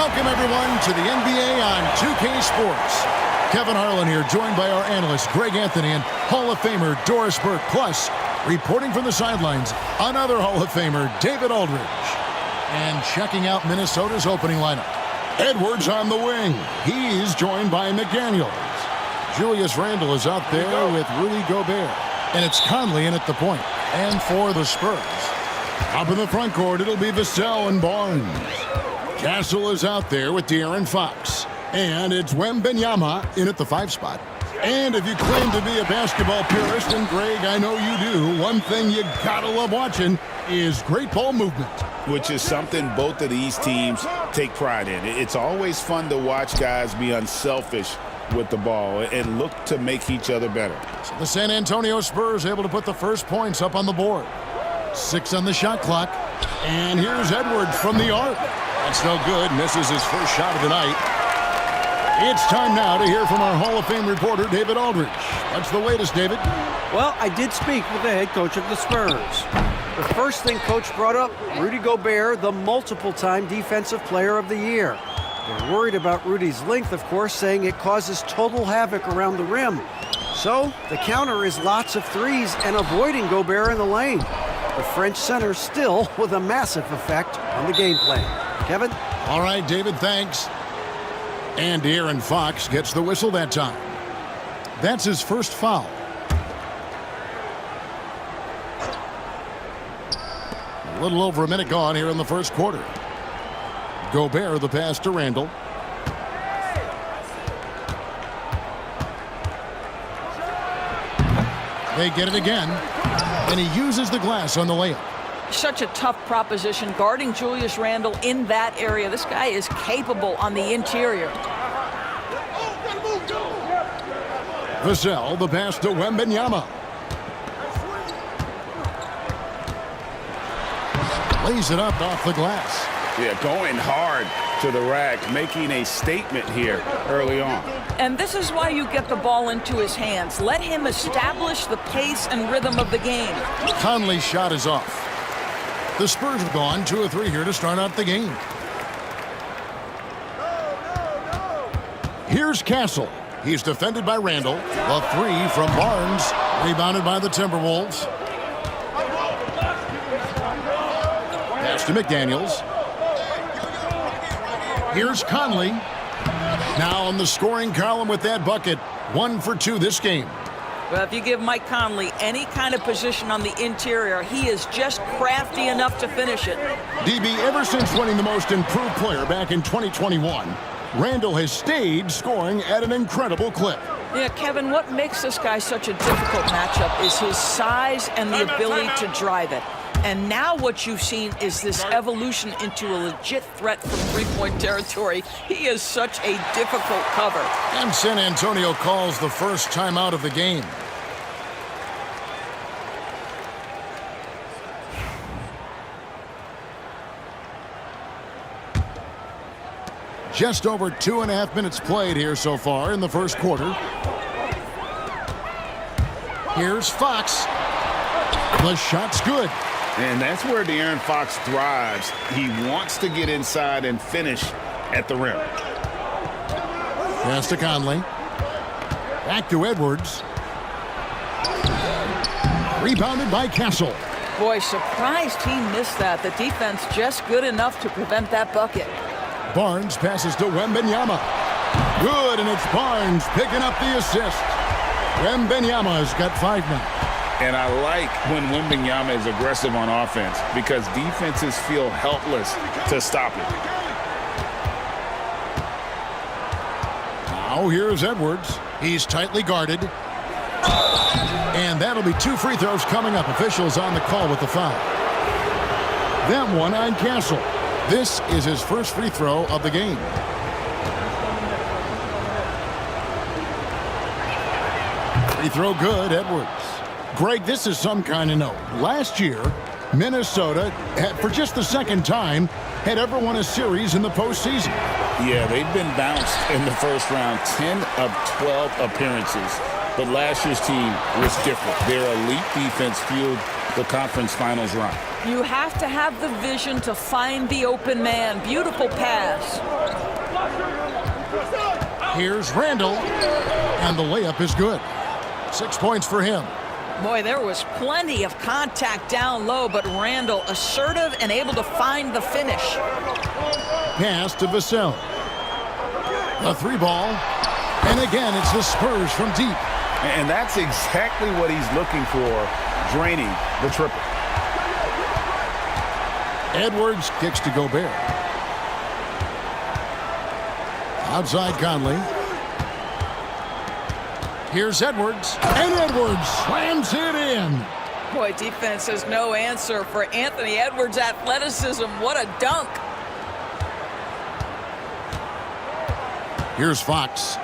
Welcome, everyone, to the NBA on 2K Sports. Kevin Harlan here, joined by our analyst, Greg Anthony, and Hall of Famer, Doris Burke. Plus, reporting from the sidelines, another Hall of Famer, David Aldridge. And checking out Minnesota's opening lineup. Edwards on the wing. He's joined by McDaniels. Julius Randle is out there with Rudy Gobert. And it's Conley in at the point. And for the Spurs, up in the front court, it'll be Vassell and Barnes. Castle is out there with De'Aaron Fox. And it's Wembanyama in at the 5 spot. And if you claim to be a basketball purist, and Greg, I know you do, one thing you gotta love watching is great ball movement. Which is something both of these teams take pride in. It's always fun to watch guys be unselfish with the ball and look to make each other better. So the San Antonio Spurs able to put the first points up on the board. 6 on the shot clock. And here's Edwards from the arc. That's no good. Misses his first shot of the night. It's time now to hear from our Hall of Fame reporter, David Aldridge. What's the latest, David? Well, I did speak with the head coach of the Spurs. The first thing Coach brought up, Rudy Gobert, the multiple-time Defensive Player of the Year. They're worried about Rudy's length, of course, saying it causes total havoc around the rim. So the counter is lots of threes and avoiding Gobert in the lane. The French center still with a massive effect on the game plan. Kevin? All right, David, thanks. And De'Aaron Fox gets the whistle that time. That's his first foul. A little over a minute gone here in the first quarter. Gobert the pass to Randle. They get it again. And he uses the glass on the layup. Such a tough proposition guarding Julius Randle in that area. This guy is capable on the interior. Vassell, the pass to Wembanyama. Lays it up off the glass. Yeah, going hard to the rack, making a statement here early on. And this is why you get the ball into his hands. Let him establish the pace and rhythm of the game. Conley's shot is off. The Spurs have gone 2 of 3 here to start out the game. Here's Castle. He's defended by Randle. The 3 from Barnes. Rebounded by the Timberwolves. Pass to McDaniels. Here's Conley. Now on the scoring column with that bucket. 1 for 2 this game. Well, if you give Mike Conley any kind of position on the interior, he is just crafty enough to finish it. DB, ever since winning the most improved player back in 2021, Randle has stayed scoring at an incredible clip. Yeah, Kevin, what makes this guy such a difficult matchup is his size and the ability to drive it. And now what you've seen is this evolution into a legit threat from three-point territory. He is such a difficult cover. And San Antonio calls the first timeout of the game. Just over 2.5 minutes played here so far in the first quarter. Here's Fox. The shot's good. And that's where De'Aaron Fox thrives. He wants to get inside and finish at the rim. Pass to Conley. Back to Edwards. Rebounded by Castle. Boy, surprised he missed that. The defense just good enough to prevent that bucket. Barnes passes to Wembanyama. Good, and it's Barnes picking up the assist. Wembanyama's got 5 now. And I like when Wembanyama is aggressive on offense because defenses feel helpless to stop it. Now here's Edwards. He's tightly guarded. And that'll be 2 free throws coming up. Officials on the call with the foul. That one on Castle. This is his first free throw of the game. Free throw good, Edwards. Greg, this is some kind of note. Last year, Minnesota, for just the second time, had ever won a series in the postseason. Yeah, they've been bounced in the first round, 10 of 12 appearances. But last year's team was different. Their elite defense fueled the conference finals run. You have to have the vision to find the open man. Beautiful pass. Here's Randall, and the layup is good. 6 points for him. Boy, there was plenty of contact down low, but Randall assertive and able to find the finish. Pass to Vassell. A 3-ball, and again it's the Spurs from deep. And that's exactly what he's looking for, draining the triple. Edwards kicks to Gobert. Outside Conley. Here's Edwards, and Edwards slams it in. Boy, defense has no answer for Anthony Edwards' athleticism. What a dunk. Here's Fox.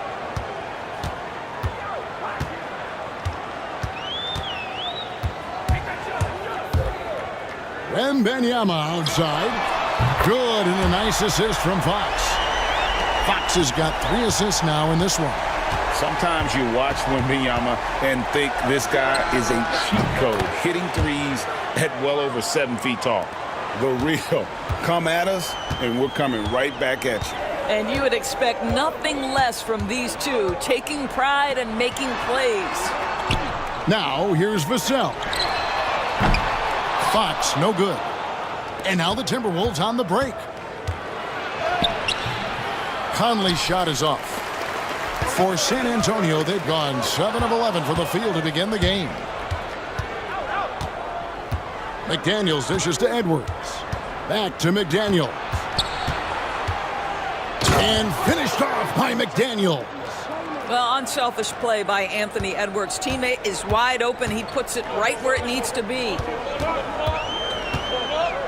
Wembanyama outside. Good, and a nice assist from Fox. Fox has got 3 assists now in this one. Sometimes you watch Wembanyama and think this guy is a cheat code, hitting threes at well over 7 feet tall. The real. Come at us, and we're coming right back at you. And you would expect nothing less from these two, taking pride and making plays. Now, here's Vassell. Fox, no good. And now the Timberwolves on the break. Conley's shot is off. For San Antonio, they've gone 7 of 11 from the field to begin the game. McDaniels dishes to Edwards. Back to McDaniels. And finished off by McDaniels. Well, unselfish play by Anthony Edwards. Teammate is wide open. He puts it right where it needs to be.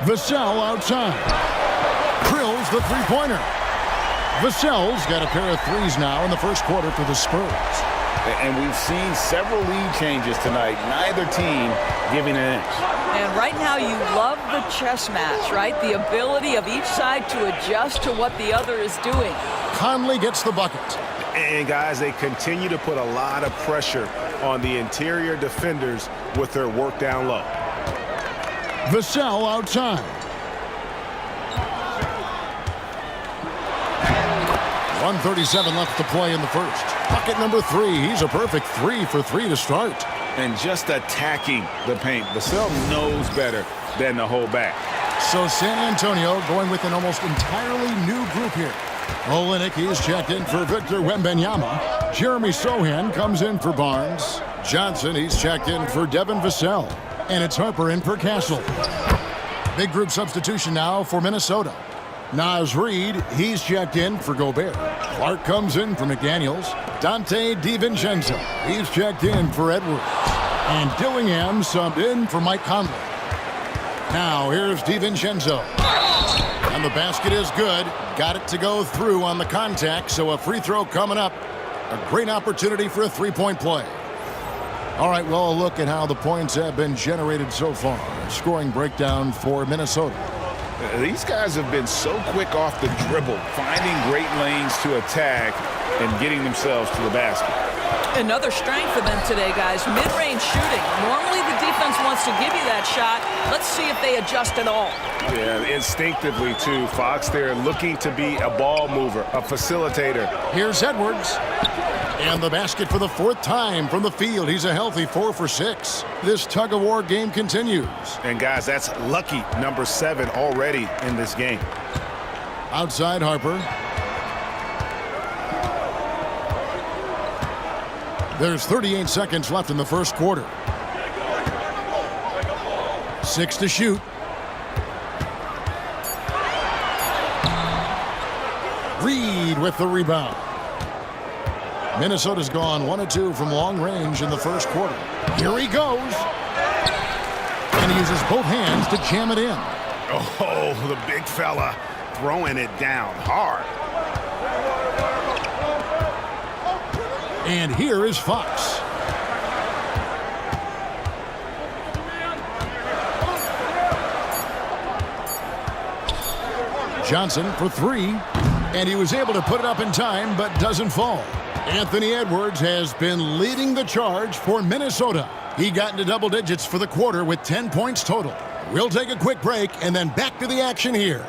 Vassell outside. Drills the three-pointer. Vassell's got a pair of threes now in the first quarter for the Spurs. And we've seen several lead changes tonight. Neither team giving an inch. And right now you love the chess match, right? The ability of each side to adjust to what the other is doing. Conley gets the bucket. And guys, they continue to put a lot of pressure on the interior defenders with their work down low. Vassell outside. 1:37 left to play in the first. Bucket number 3. He's a perfect 3 for 3 to start. And just attacking the paint. Vassell knows better than to hold back. So San Antonio going with an almost entirely new group here. Olynyk, he's checked in for Victor Wembanyama. Jeremy Sohan comes in for Barnes. Johnson, he's checked in for Devin Vassell. And it's Harper in for Castle. Big group substitution now for Minnesota. Naz Reid, he's checked in for Gobert. Clark comes in for McDaniels. Dante DiVincenzo, he's checked in for Edwards. And Dillingham subbed in for Mike Conley. Now here's DiVincenzo. And the basket is good. Got it to go through on the contact, so a free throw coming up. A great opportunity for a three-point play. All right, well, a look at how the points have been generated so far. Scoring breakdown for Minnesota. These guys have been so quick off the dribble, finding great lanes to attack and getting themselves to the basket. Another strength for them today, guys. Mid-range shooting. Normally the defense wants to give you that shot. Let's see if they adjust at all. Yeah, instinctively, too. Fox there looking to be a ball mover, a facilitator. Here's Edwards. And the basket for the 4th time from the field. He's a healthy 4 for 6. This tug-of-war game continues. And, guys, that's lucky number 7 already in this game. Outside Harper. There's 38 seconds left in the first quarter. 6 to shoot. Reid with the rebound. Minnesota's gone 1 of 2 from long range in the first quarter. Here he goes. And he uses both hands to jam it in. Oh, the big fella throwing it down hard. And here is Fox. Johnson for 3. And he was able to put it up in time, but doesn't fall. Anthony Edwards has been leading the charge for Minnesota. He got into double digits for the quarter with 10 points total. We'll take a quick break and then back to the action here.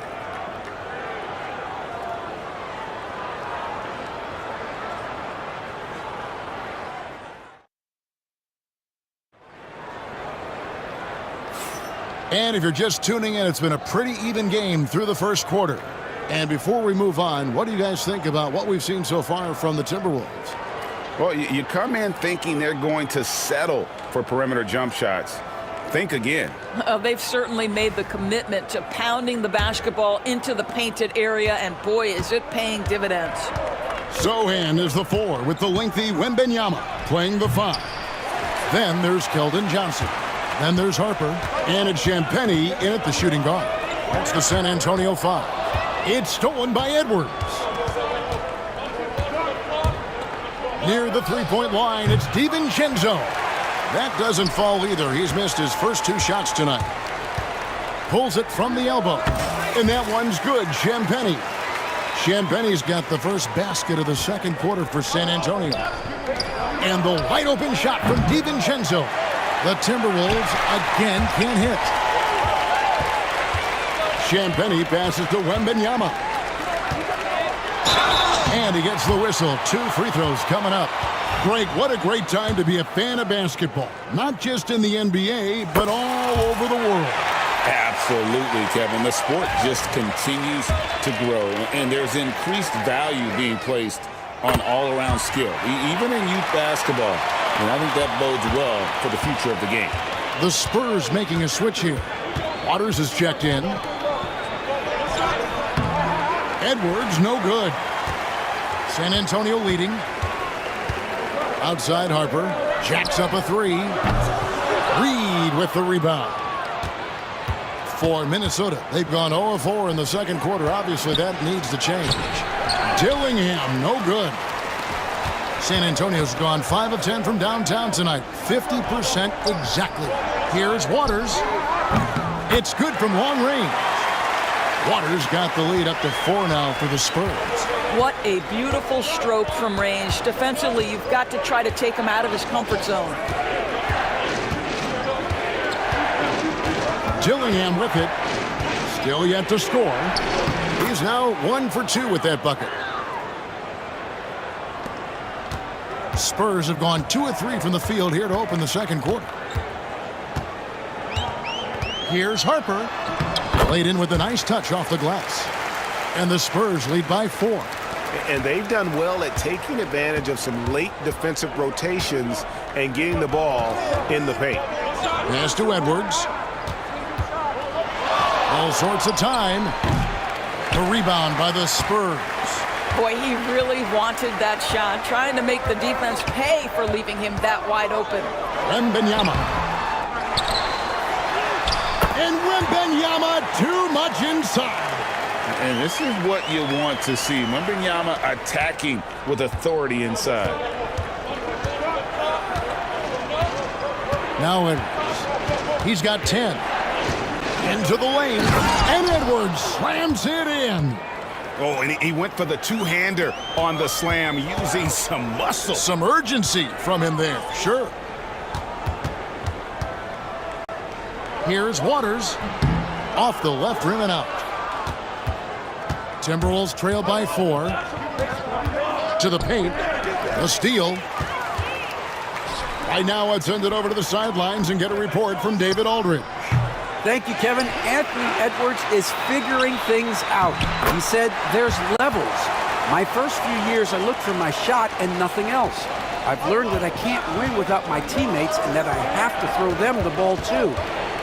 And if you're just tuning in, it's been a pretty even game through the first quarter. And before we move on, what do you guys think about what we've seen so far from the Timberwolves? Well, you come in thinking they're going to settle for perimeter jump shots. Think again. They've certainly made the commitment to pounding the basketball into the painted area, and boy, is it paying dividends. Sohan is the 4 with the lengthy Wembanyama playing the 5. Then there's Keldon Johnson. Then there's Harper. And it's Champagnie in at the shooting guard. That's the San Antonio 5. It's stolen by Edwards. Near the three-point line, it's DiVincenzo. That doesn't fall either. He's missed his first 2 shots tonight. Pulls it from the elbow. And that one's good. Champagnie. Champagnie's got the first basket of the second quarter for San Antonio. And the wide-open shot from DiVincenzo. The Timberwolves again can't hit. Champagnie passes to Wembanyama. And he gets the whistle. 2 free throws coming up. Greg, what a great time to be a fan of basketball. Not just in the NBA, but all over the world. Absolutely, Kevin. The sport just continues to grow, and there's increased value being placed on all-around skill, even in youth basketball. And I think that bodes well for the future of the game. The Spurs making a switch here. Waters is checked in. Edwards, no good. San Antonio leading. Outside Harper. Jacks up a 3. Reed with the rebound. For Minnesota, they've gone 0-4 in the second quarter. Obviously, that needs to change. Dillingham, no good. San Antonio's gone 5 of 10 from downtown tonight. 50% exactly. Here's Waters. It's good from long range. Waters got the lead up to 4 now for the Spurs. What a beautiful stroke from range. Defensively, you've got to try to take him out of his comfort zone. Dillingham with it. Still yet to score. He's now 1 for 2 with that bucket. Spurs have gone 2 of 3 from the field here to open the second quarter. Here's Harper. Laid in with a nice touch off the glass. And the Spurs lead by 4. And they've done well at taking advantage of some late defensive rotations and getting the ball in the paint. Pass to Edwards. All sorts of time. The rebound by the Spurs. Boy, he really wanted that shot, trying to make the defense pay for leaving him that wide open. Wembanyama. And Wembanyama too much inside. And this is what you want to see. Wembanyama attacking with authority inside. Now Edwards. He's got 10. Into the lane. And Edwards slams it in. Oh, and he went for the two-hander on the slam, using some muscle. Some urgency from him there, sure. Here's Waters. Off the left rim and out. Timberwolves trail by 4. To the paint. A steal. Right now, let's send it over to the sidelines and get a report from David Aldridge. Thank you, Kevin. Anthony Edwards is figuring things out. He said there's levels. My first few years, I looked for my shot and nothing else. I've learned that I can't win without my teammates and that I have to throw them the ball too.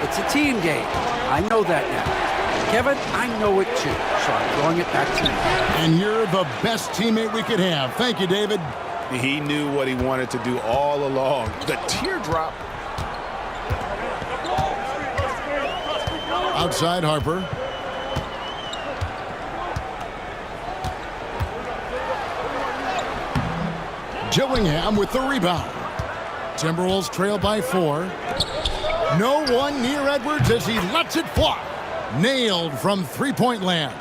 It's a team game. I know that now. Kevin, I know it too, so I'm throwing it back to you. And you're the best teammate we could have. Thank you, David. He knew what he wanted to do all along. The teardrop. Outside Harper. Dillingham with the rebound. Timberwolves trail by 4. No one near Edwards as he lets it fly. Nailed from three-point land.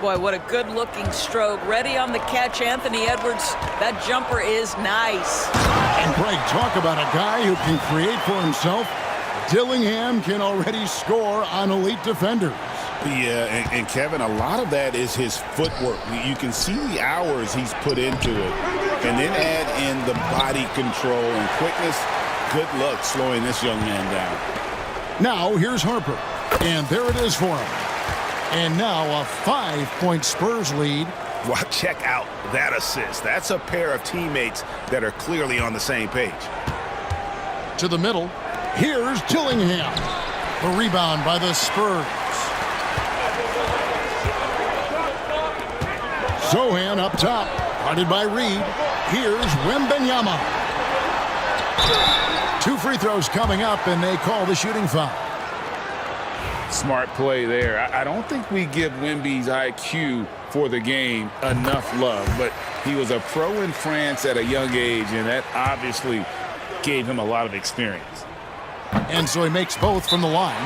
Boy, what a good-looking stroke. Ready on the catch, Anthony Edwards. That jumper is nice. And Greg, talk about a guy who can create for himself. Dillingham can already score on elite defenders. Yeah, and Kevin, a lot of that is his footwork. You can see the hours he's put into it. And then add in the body control and quickness. Good luck slowing this young man down. Now here's Harper. And there it is for him. And now a 5-point Spurs lead. Well, check out that assist. That's a pair of teammates that are clearly on the same page. To the middle. Here's Dillingham. The rebound by the Spurs. Sohan up top. Guarded by Reed. Here's Wembanyama. 2 free throws coming up, and they call the shooting foul. Smart play there. I don't think we give Wemby's IQ for the game enough love, but he was a pro in France at a young age, and that obviously gave him a lot of experience. And so he makes both from the line.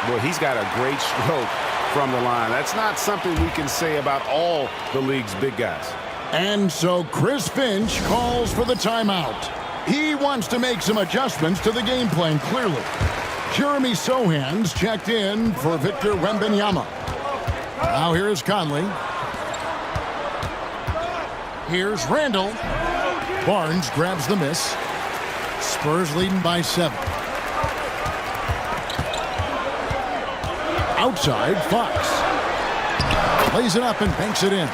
Boy, he's got a great stroke from the line. That's not something we can say about all the league's big guys. And so Chris Finch calls for the timeout. He wants to make some adjustments to the game plan, clearly. Jeremy Sohan's checked in for Victor Wembanyama. Now here's Conley. Here's Randall. Barnes grabs the miss. Spurs leading by 7. Outside, Fox. Plays it up and banks it in.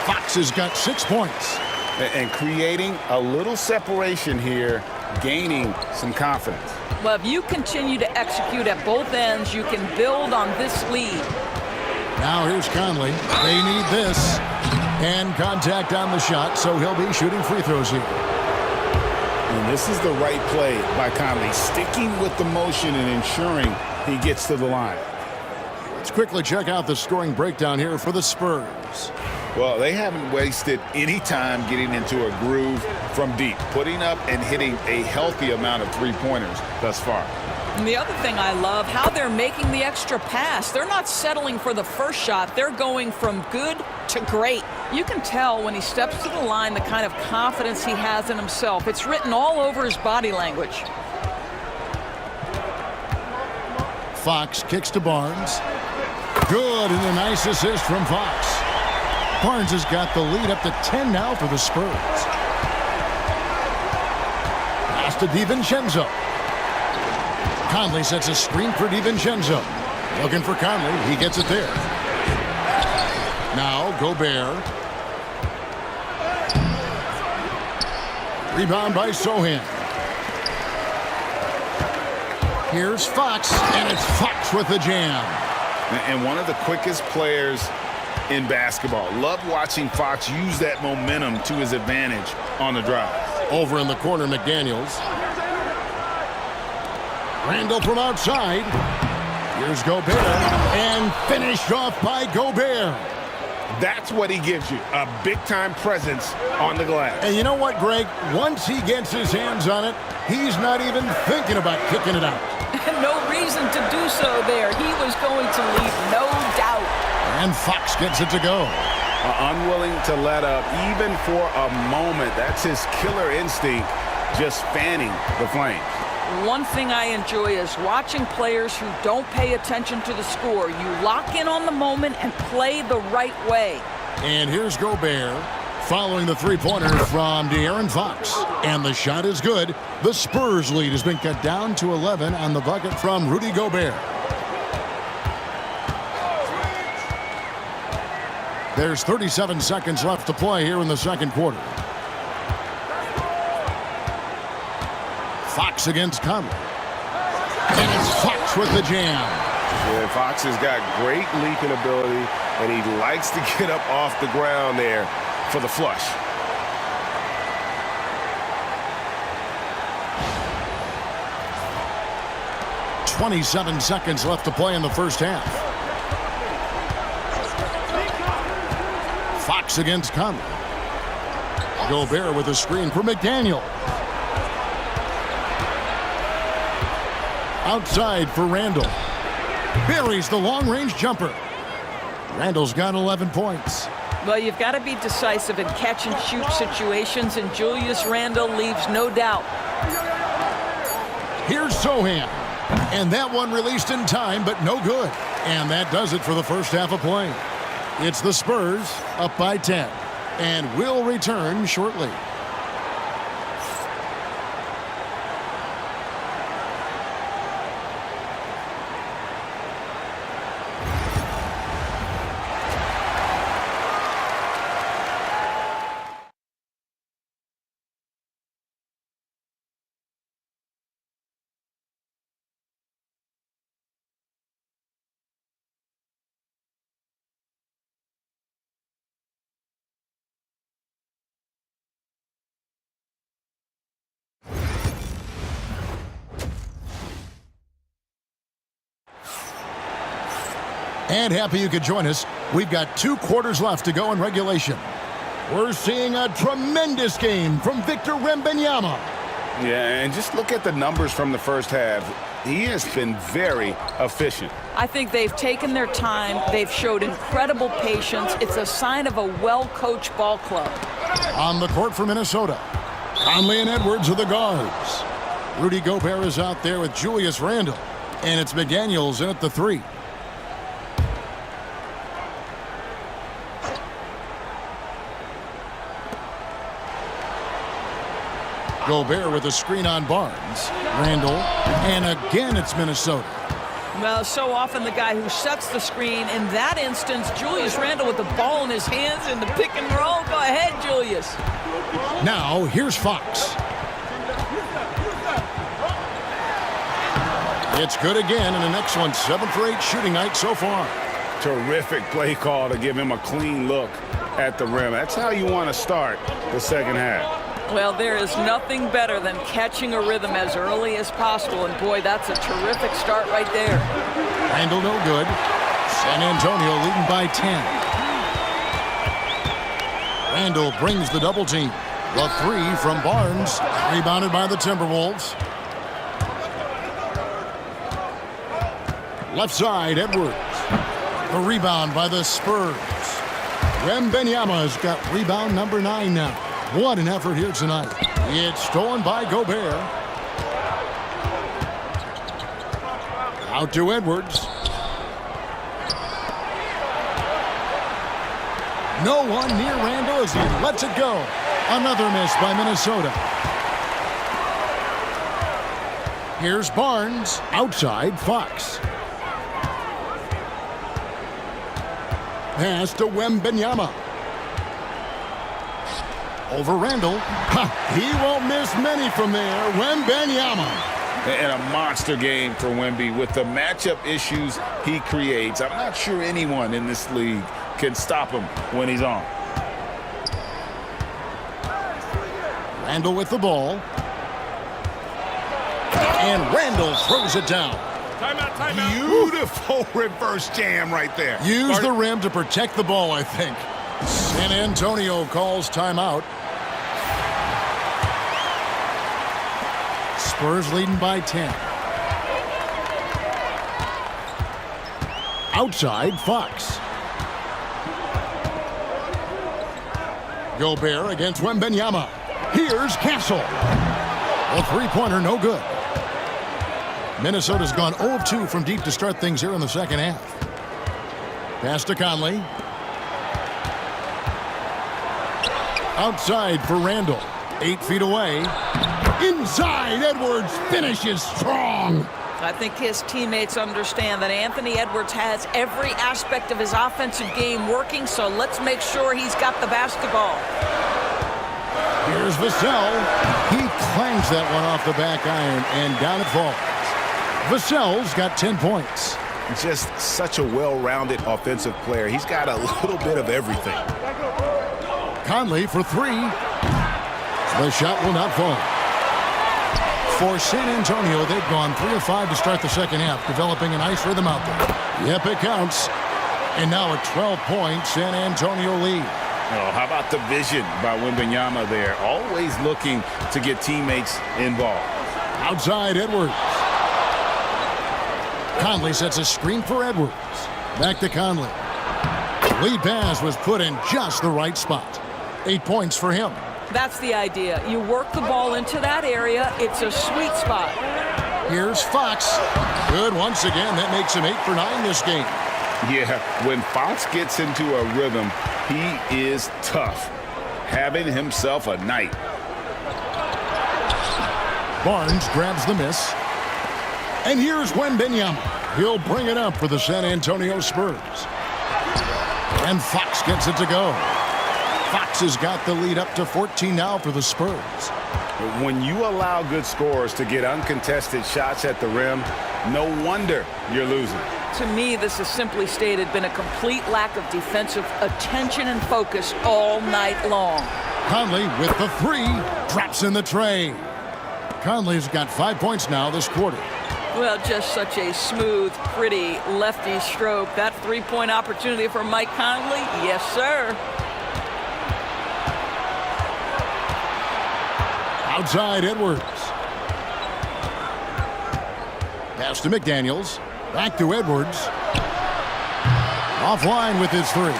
Fox has got 6 points. And creating a little separation here, gaining some confidence. Well, if you continue to execute at both ends, you can build on this lead. Now here's Conley. They need this. And contact on the shot, so he'll be shooting free throws here. And this is the right play by Conley, sticking with the motion and ensuring he gets to the line. Let's quickly check out the scoring breakdown here for the Spurs. Well, they haven't wasted any time getting into a groove from deep, putting up and hitting a healthy amount of three-pointers thus far. And the other thing I love, how they're making the extra pass. They're not settling for the first shot. They're going from good to great. You can tell when he steps to the line the kind of confidence he has in himself. It's written all over his body language. Fox kicks to Barnes. Good, and a nice assist from Fox. Barnes has got the lead up to 10 now for the Spurs. Pass to DiVincenzo. Conley sets a screen for DiVincenzo. Looking for Conley. He gets it there. Now Gobert. Rebound by Sohan. Here's Fox, and it's Fox with the jam. And one of the quickest players in basketball. Love watching Fox use that momentum to his advantage on the drive. Over in the corner, McDaniels. Randall from outside. Here's Gobert. And finished off by Gobert. That's what he gives you, a big-time presence on the glass. And you know what, Greg? Once he gets his hands on it, he's not even thinking about kicking it out. No reason to do so there. He was going to leave, no doubt. And Fox gets it to go. Unwilling to let up even for a moment. That's his killer instinct, just fanning the flames. One thing I enjoy is watching players who don't pay attention to the score. You lock in on the moment and play the right way. And here's Gobert following the three-pointer from De'Aaron Fox. And the shot is good. The Spurs lead has been cut down to 11 on the bucket from Rudy Gobert. There's 37 seconds left to play here in the second quarter. Fox against Conley. And it's Fox with the jam. Yeah, Fox has got great leaping ability, and he likes to get up off the ground there for the flush. .27 seconds left to play in the first half. Fox against Conley. Gobert with a screen for McDaniel. Outside for Randall. Buries the long-range jumper. Randall's got 11 points. Well, you've got to be decisive in catch-and-shoot situations, and Julius Randle leaves no doubt. Here's Sohan. And that one released in time, but no good. And that does it for the first half of play. It's the Spurs up by 10. And will return shortly. And happy you could join us. We've got 2 quarters left to go in regulation. We're seeing a tremendous game from Victor Wembanyama. Yeah, and just look at the numbers from the first half. He has been very efficient. I think they've taken their time. They've showed incredible patience. It's a sign of a well-coached ball club. On the court for Minnesota, Conley and Edwards are the guards. Rudy Gobert is out there with Julius Randle. And it's McDaniels in at the 3. Gobert with a screen on Barnes. Randle. And again, it's Minnesota. Well, so often the guy who sets the screen. In that instance, Julius Randle with the ball in his hands in the pick and roll. Go ahead, Julius. Now, here's Fox. It's good again, and an excellent 7 for 8 shooting night so far. Terrific play call to give him a clean look at the rim. That's how you want to start the second half. Well, there is nothing better than catching a rhythm as early as possible, and boy, that's a terrific start right there. Randle no good. San Antonio leading by 10. Randle brings the double team. The 3 from Barnes, rebounded by the Timberwolves. Left side, Edwards. The rebound by the Spurs. Wembanyama's got rebound number 9 now. What an effort here tonight. It's stolen by Gobert. Out to Edwards. No one near Randle as he lets it go. Another miss by Minnesota. Here's Barnes. Outside, Fox. Pass to Wembanyama. Over Randle. He won't miss many from there. Wembanyama. And a monster game for Wemby with the matchup issues he creates. I'm not sure anyone in this league can stop him when he's on. Randle with the ball. And Randle throws it down. Timeout. Beautiful reverse jam right there. Use the rim to protect the ball, I think. San Antonio calls timeout. Spurs leading by 10. Outside, Fox. Gobert against Wembanyama. Here's Castle. A 3-pointer, no good. Minnesota's gone 0 of 2 from deep to start things here in the second half. Pass to Conley. Outside for Randle. 8 feet away. Inside, Edwards finishes strong. I think his teammates understand that Anthony Edwards has every aspect of his offensive game working, so let's make sure he's got the basketball. Here's Vassell. He clangs that one off the back iron, and down it falls. Vassell's got 10 points. Just such a well-rounded offensive player. He's got a little bit of everything. Conley for 3. The shot will not fall. For San Antonio, they've gone 3 of 5 to start the second half, developing a nice rhythm out there. Yep, it counts. And now a 12-point San Antonio lead. Oh, how about the vision by Wembanyama there? Always looking to get teammates involved. Outside, Edwards. Conley sets a screen for Edwards. Back to Conley. Lead pass was put in just the right spot. 8 points for him. That's the idea. You work the ball into that area. It's a sweet spot. Here's Fox. Good once again. That makes him 8 for 9 this game. Yeah, when Fox gets into a rhythm, he is tough. Having himself a night. Barnes grabs the miss. And here's Wembanyama. He'll bring it up for the San Antonio Spurs. And Fox gets it to go. Fox has got the lead up to 14 now for the Spurs. When you allow good scorers to get uncontested shots at the rim, no wonder you're losing. To me, this is simply stated been a complete lack of defensive attention and focus all night long. Conley with the 3. Drops in the tray. Conley's got 5 points now this quarter. Well, just such a smooth, pretty lefty stroke. That three-point opportunity for Mike Conley, yes, sir. Outside Edwards. Pass to McDaniels. Back to Edwards. Offline with his three.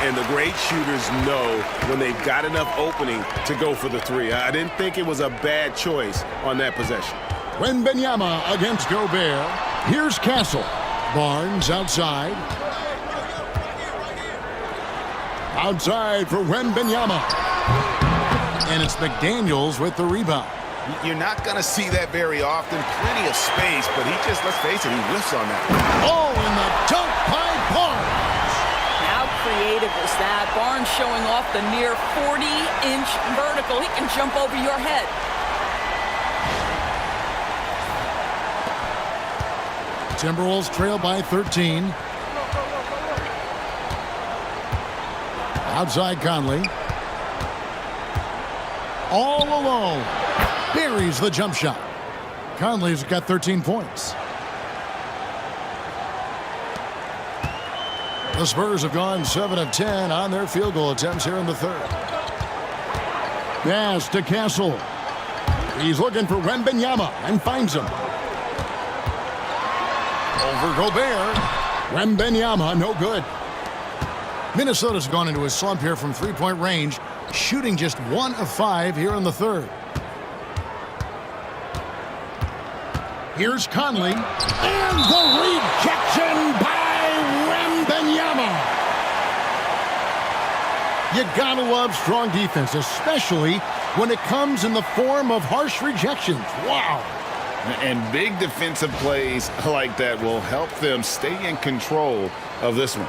And the great shooters know when they've got enough opening to go for the three. I didn't think it was a bad choice on that possession. Wembanyama against Gobert. Here's Castle. Barnes outside. Outside for Wembanyama. And it's McDaniels with the rebound. You're not going to see that very often. Plenty of space, but he just, let's face it, he whiffs on that. Oh, and the dunk by Barnes. How creative is that? Barnes showing off the near 40-inch vertical. He can jump over your head. Timberwolves trail by 13. Outside Conley. All alone. Buries the jump shot. Conley's got 13 points. The Spurs have gone 7 of 10 on their field goal attempts here in the third. Pass to Castle. He's looking for Wembanyama and finds him. Over Gobert. Wembanyama, no good. Minnesota's gone into a slump here from three-point range, shooting just 1 of 5 here in the third. Here's Conley. And the rejection by Wembanyama. You gotta love strong defense, especially when it comes in the form of harsh rejections. Wow. And big defensive plays like that will help them stay in control of this one.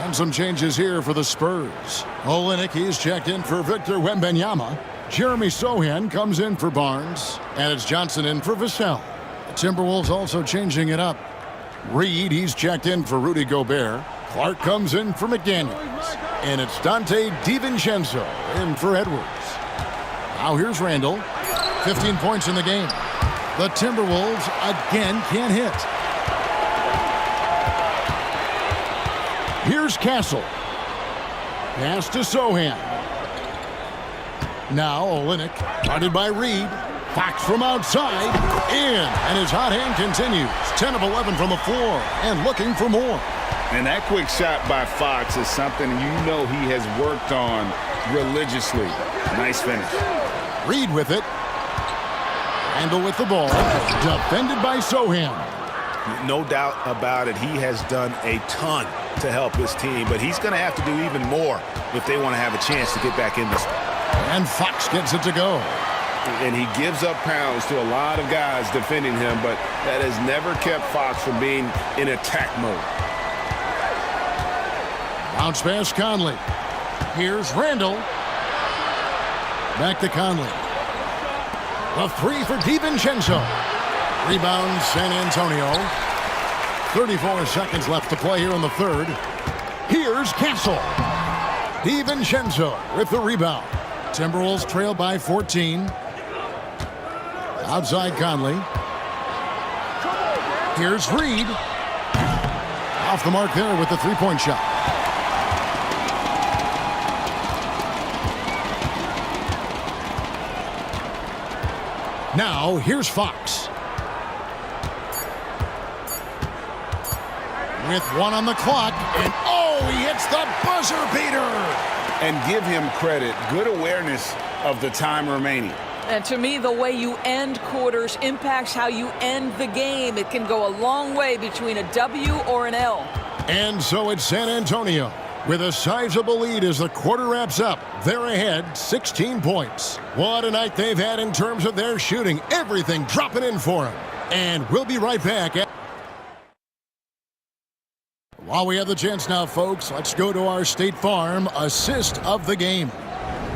And some changes here for the Spurs. Olynyk, he's checked in for Victor Wembanyama. Jeremy Sohan comes in for Barnes. And it's Johnson in for Vassell. The Timberwolves also changing it up. Reed, he's checked in for Rudy Gobert. Clark comes in for McDaniels. And it's Dante DiVincenzo in for Edwards. Now here's Randall. 15 points in the game. The Timberwolves again can't hit. Here's Castle. Pass to Sohan. Now Olynyk, guarded by Reed. Fox from outside. In. And his hot hand continues. 10 of 11 from the floor. And looking for more. And that quick shot by Fox is something you know he has worked on religiously. Nice finish. Reed with it. Randall with the ball. Defended by Sohan. No doubt about it. He has done a ton to help his team, but he's going to have to do even more if they want to have a chance to get back in this. And Fox gets it to go. And he gives up pounds to a lot of guys defending him, but that has never kept Fox from being in attack mode. Bounce pass Conley. Here's Randall. Back to Conley. A three for DiVincenzo. Rebound San Antonio. 34 seconds left to play here in the third. Here's Castle. DiVincenzo with the rebound. Timberwolves trail by 14. Outside Conley. Here's Reed. Off the mark there with the three-point shot. Now, here's Fox. With 1 on the clock, and oh, he hits the buzzer beater! And give him credit. Good awareness of the time remaining. And to me, the way you end quarters impacts how you end the game. It can go a long way between a W or an L. And so it's San Antonio with a sizable lead as the quarter wraps up. They're ahead 16 points. What a night they've had in terms of their shooting. Everything dropping in for them. And we'll be right back. While we have the chance now, folks, let's go to our State Farm assist of the game.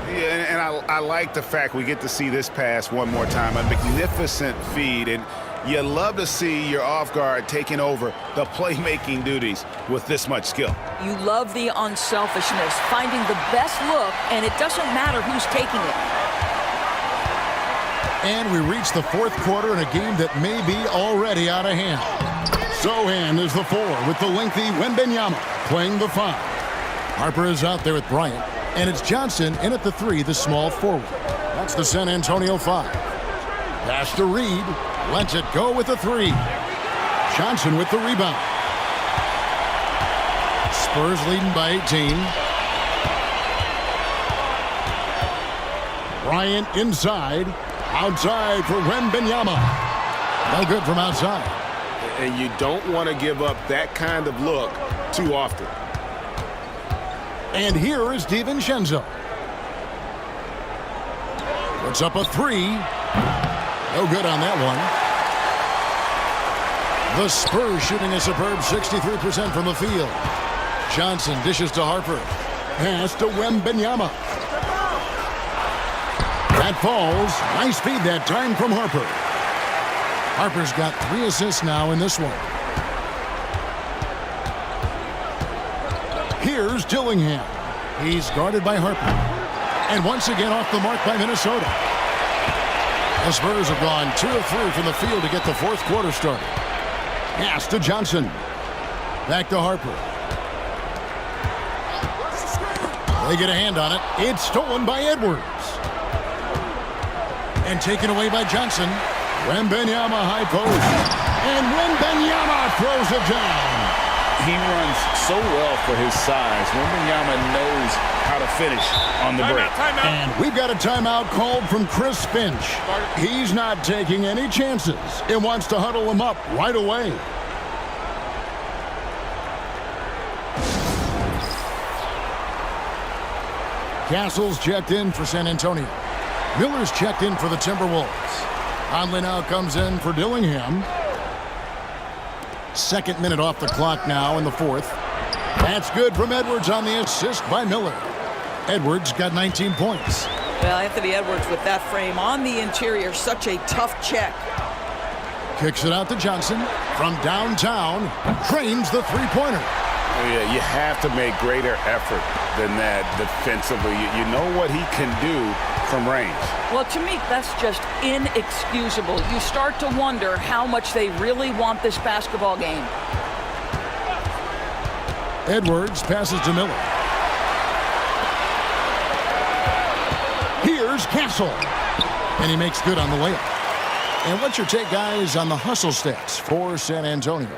Yeah, and I like the fact we get to see this pass one more time. A magnificent feed, and you love to see your off guard taking over the playmaking duties with this much skill. You love the unselfishness, finding the best look, and it doesn't matter who's taking it. And we reach the fourth quarter in a game that may be already out of hand. Sohan is the 4 with the lengthy Wembanyama playing the 5. Harper is out there with Bryant. And it's Johnson in at the 3, the small forward. That's the San Antonio 5. Pass to Reed. Lets it go with the 3. Johnson with the rebound. Spurs leading by 18. Bryant inside. Outside for Wembanyama. No good from outside. And you don't want to give up that kind of look too often. And here is DiVincenzo. Puts up a 3. No good on that one. The Spurs shooting a superb 63% from the field. Johnson dishes to Harper. Pass to Wembanyama. That falls. Nice feed that time from Harper. Harper's got 3 assists now in this one. Here's Dillingham. He's guarded by Harper. And once again off the mark by Minnesota. The Spurs have gone 2 of 3 from the field to get the fourth quarter started. Pass to Johnson. Back to Harper. They get a hand on it. It's stolen by Edwards. And taken away by Johnson. Wembanyama high post. And Wembanyama throws it down. He runs so well for his size. Wembanyama knows how to finish on the break. And we've got a timeout called from Chris Finch. He's not taking any chances. It wants to huddle him up right away. Castle's checked in for San Antonio. Miller's checked in for the Timberwolves. Conley now comes in for Dillingham. Second minute off the clock now in the fourth. That's good from Edwards on the assist by Miller. Edwards got 19 points. Well, Anthony Edwards with that frame on the interior, such a tough check. Kicks it out to Johnson from downtown. Trains the three-pointer. Oh, yeah, you have to make greater effort than that defensively. You know what he can do from range. Well, to me, that's just inexcusable. You start to wonder how much they really want this basketball game. Edwards passes to Miller. Here's Castle. And he makes good on the layup. And what's your take, guys, on the hustle stats for San Antonio?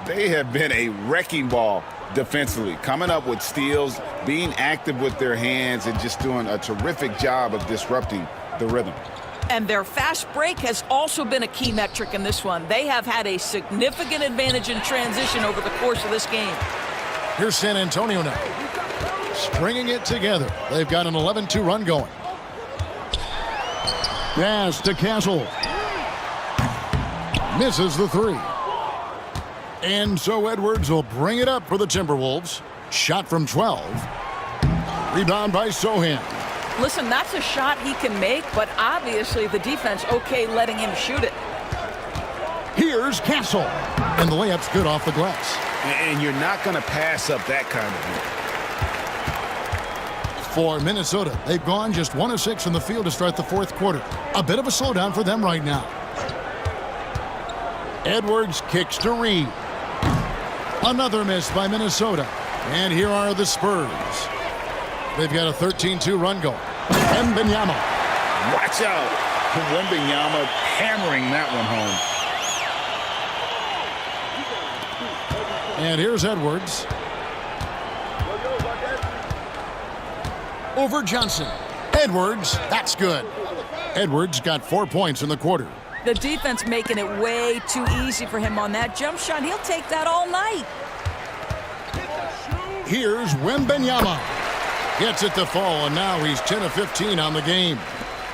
They have been a wrecking ball defensively, coming up with steals, being active with their hands, and just doing a terrific job of disrupting the rhythm. And their fast break has also been a key metric in this one. They have had a significant advantage in transition over the course of this game. Here's San Antonio now. Stringing it together. They've got an 11-2 run going. Pass to Castle. Misses the 3. And so Edwards will bring it up for the Timberwolves. Shot from 12. Rebound by Sohan. Listen, that's a shot he can make, but obviously the defense okay letting him shoot it. Here's Castle. And the layup's good off the glass. And you're not going to pass up that kind of look. For Minnesota, they've gone just 1 of 6 from the field to start the fourth quarter. A bit of a slowdown for them right now. Edwards kicks to Reed. Another miss by Minnesota. And here are the Spurs. They've got a 13-2 run going. Wembanyama. Watch out. Wembanyama hammering that one home. And here's Edwards. Over Johnson. Edwards, that's good. Edwards got 4 points in the quarter. The defense making it way too easy for him on that jump shot. He'll take that all night. Here's Wembanyama. Gets it to fall, and now he's 10 of 15 on the game.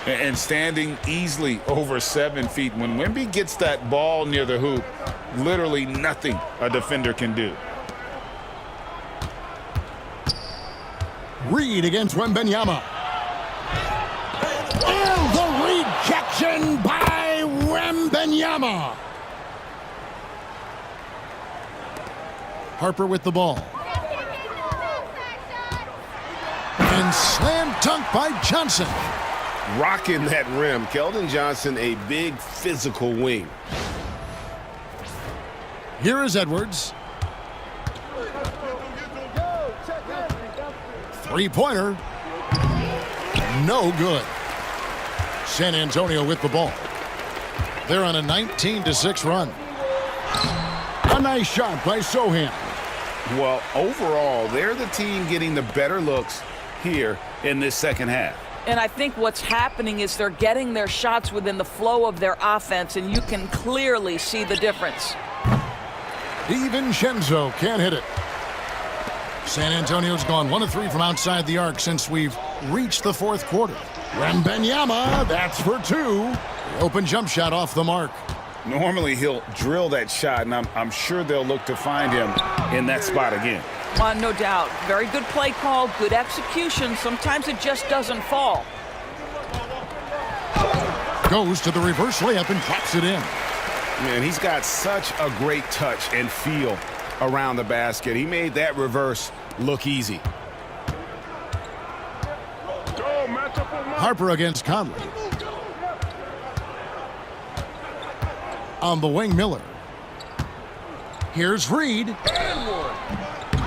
And standing easily over 7 feet. When Wemby gets that ball near the hoop, literally nothing a defender can do. Reed against Wembanyama. And the rejection by Wembanyama. Harper with the ball. And slam dunk by Johnson. rocking that rim. Keldon Johnson, a big physical wing. Here is Edwards. Three-pointer. No good. San Antonio with the ball. They're on a 19-6 run. A nice shot by Sohan. Well, overall, they're the team getting the better looks here in this second half. And I think what's happening is they're getting their shots within the flow of their offense, and you can clearly see the difference. DiVincenzo can't hit it. San Antonio's gone 1 of 3 from outside the arc since we've reached the fourth quarter. Wembanyama, that's for 2. The open jump shot off the mark. Normally he'll drill that shot, and I'm sure they'll look to find him in that spot again. No doubt. Very good play call, good execution. Sometimes it just doesn't fall. Goes to the reverse layup and drops it in. Man, he's got such a great touch and feel around the basket. He made that reverse look easy. Harper against Conley. On the wing, Miller. Here's Reed.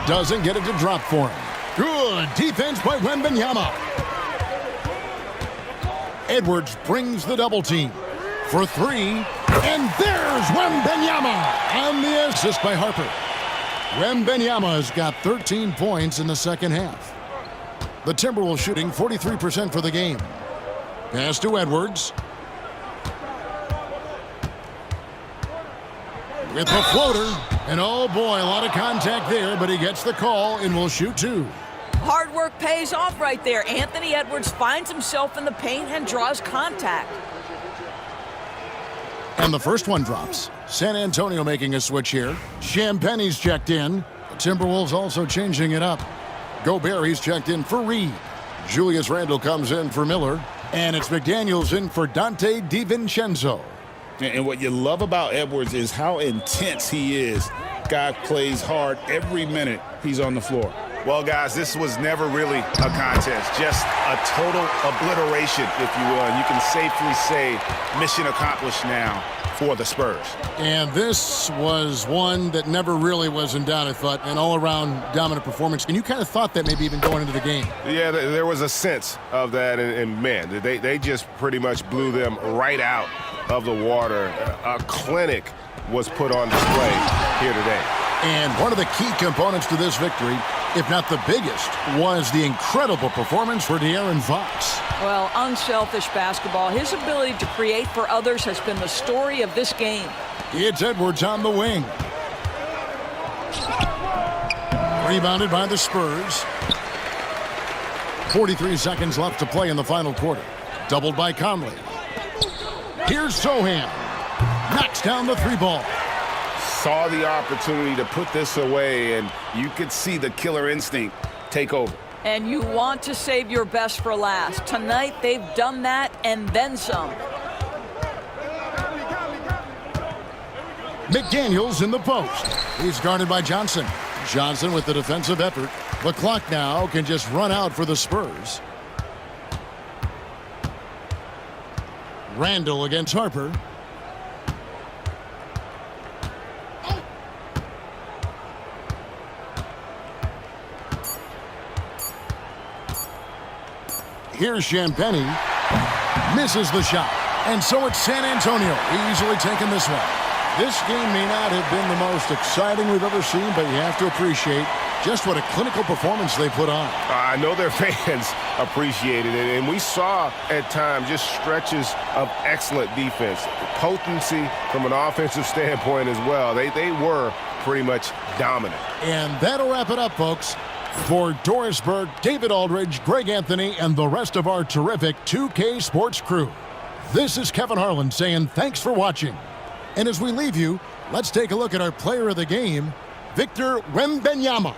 Doesn't get it to drop for him. Good defense by Wembanyama. Edwards brings the double team for 3. And there's Wembanyama. And the assist by Harper. Wembanyama has got 13 points in the second half. The Timberwolves shooting 43% for the game. Pass to Edwards. With the floater. And oh boy, a lot of contact there, but he gets the call and will shoot 2. Hard work pays off right there. Anthony Edwards finds himself in the paint and draws contact. And the first one drops. San Antonio making a switch here. Champagne's checked in. The Timberwolves also changing it up. Gobert, he's checked in for Reed. Julius Randle comes in for Miller. And it's McDaniels in for Dante DiVincenzo. And what you love about Edwards is how intense he is. Guy plays hard every minute he's on the floor. Well, guys, this was never really a contest, just a total obliteration, if you will. And you can safely say mission accomplished now for the Spurs. And this was one that never really was in doubt, I thought, an all-around dominant performance. And you kind of thought that maybe even going into the game. Yeah, there was a sense of that, and man, they just pretty much blew them right out of the water. A clinic was put on display here today. And one of the key components to this victory, if not the biggest, was the incredible performance for De'Aaron Fox. Well, unselfish basketball. His ability to create for others has been the story of this game. It's Edwards on the wing. Rebounded by the Spurs. 43 seconds left to play in the final quarter. Doubled by Conley. Here's Sohan. Knocks down the 3 ball. Saw the opportunity to put this away, and you could see the killer instinct take over. And you want to save your best for last. Tonight, they've done that and then some. McDaniels in the post. He's guarded by Johnson. Johnson with the defensive effort. The clock now can just run out for the Spurs. Randle against Harper. Here's Champagnie. Misses the shot. And so it's San Antonio easily taking this one. This game may not have been the most exciting we've ever seen, but you have to appreciate just what a clinical performance they put on. I know their fans appreciated it, and we saw at times just stretches of excellent defense. Potency from an offensive standpoint as well. They were pretty much dominant. And that'll wrap it up, folks. For Doris Burke, David Aldridge, Greg Anthony, and the rest of our terrific 2K Sports crew, this is Kevin Harlan saying thanks for watching. And as we leave you, let's take a look at our player of the game, Victor Wembanyama.